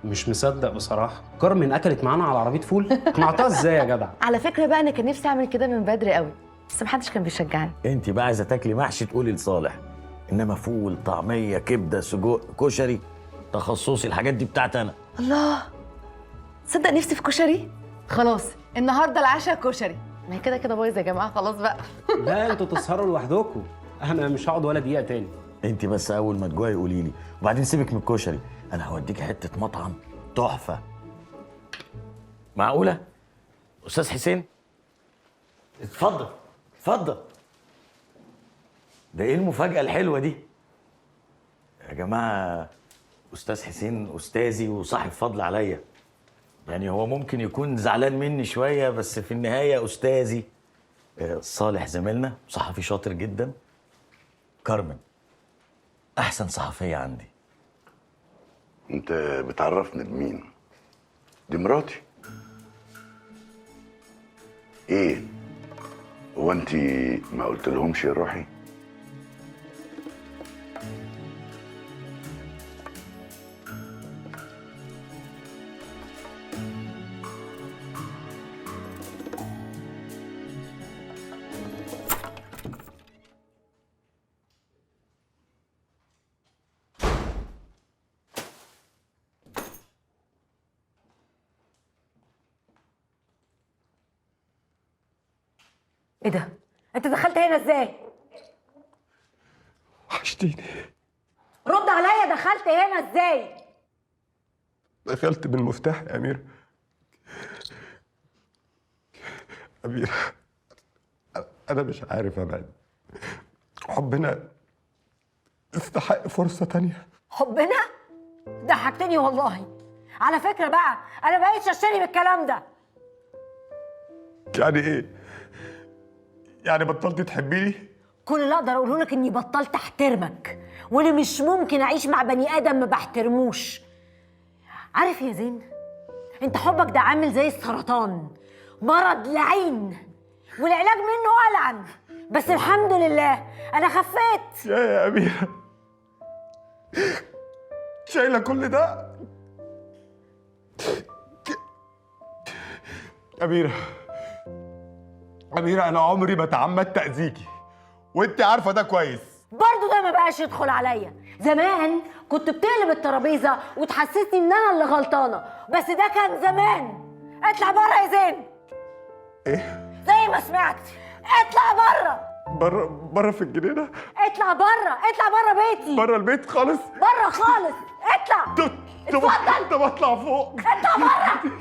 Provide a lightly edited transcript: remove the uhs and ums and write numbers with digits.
مش مصدق بصراحه. كارمن اكلت معانا على عربيه فول؟ اقنعتها ازاي يا جدع؟ على فكره بقى انا كان نفسي اعمل كده من بدري قوي، بس محدش كان بيشجعني. انت بقى عايزه تاكلي محشي تقولي لصالح، انما فول، طعميه، كبده، سجق، كشري، تخصصي الحاجات دي بتاعتي انا. الله، تصدق نفسي في كشري؟ خلاص النهارده العشاء كشري. ما هي كده كده بايظه يا جماعه، خلاص بقى. لا انتوا تسهروا لوحدكم، انا مش هقعد ولا دقيقه تاني. انت بس اول ما تجوعي قولي لي، وبعدين سيبك من الكشري، انا هوديك حته مطعم تحفه. معقوله؟ استاذ حسين، اتفضل اتفضل. ده ايه المفاجاه الحلوه دي يا جماعه؟ استاذ حسين استاذي وصاحب فضل عليا، يعني هو ممكن يكون زعلان مني شويه، بس في النهايه استاذي. صالح زميلنا صحفي شاطر جدا. كارمن احسن صحفيه عندي. انت بتعرفني بمين؟ دي مراتي. ايه هو انت ما قلت لهمش روحي؟ ايه ده؟ انت دخلت هنا ازاي؟ وحشتيني. رد عليا، دخلت هنا ازاي؟ دخلت بالمفتاح يا أمير. أمير، أنا مش عارف أبعد. حبنا يستحق فرصة تانية. حبنا؟ ضحكتني والله. على فكرة بقى انا بقيتش اشتري بالكلام ده. يعني إيه؟ يعني بطلتي تحبيني؟ كل اللي اقدر اقوله لك اني بطلت احترمك، وانا مش ممكن اعيش مع بني ادم ما بحترموش. عارف يا زين، انت حبك ده عامل زي السرطان، مرض لعين والعلاج منه ألعن، بس الحمد لله انا خفيت. يا أميرة، شايلة كل ده؟ أميرة، أميرة، أنا عمري ما تعمدت أذيكي، وأنت عارفة ده كويس. برضه ده ما بقاش يدخل عليا. زمان كنت بتقلب الترابيزه وتحسسني ان انا اللي غلطانه، بس ده كان زمان. اطلع بره يا زين. إيه؟ زي ما سمعت، اطلع بره. بره في الجنينة؟ اطلع بره، اطلع بره بيتي. بره البيت خالص؟ بره خالص، اطلع. اتفضل. طب اطلع فوق. اطلع بره.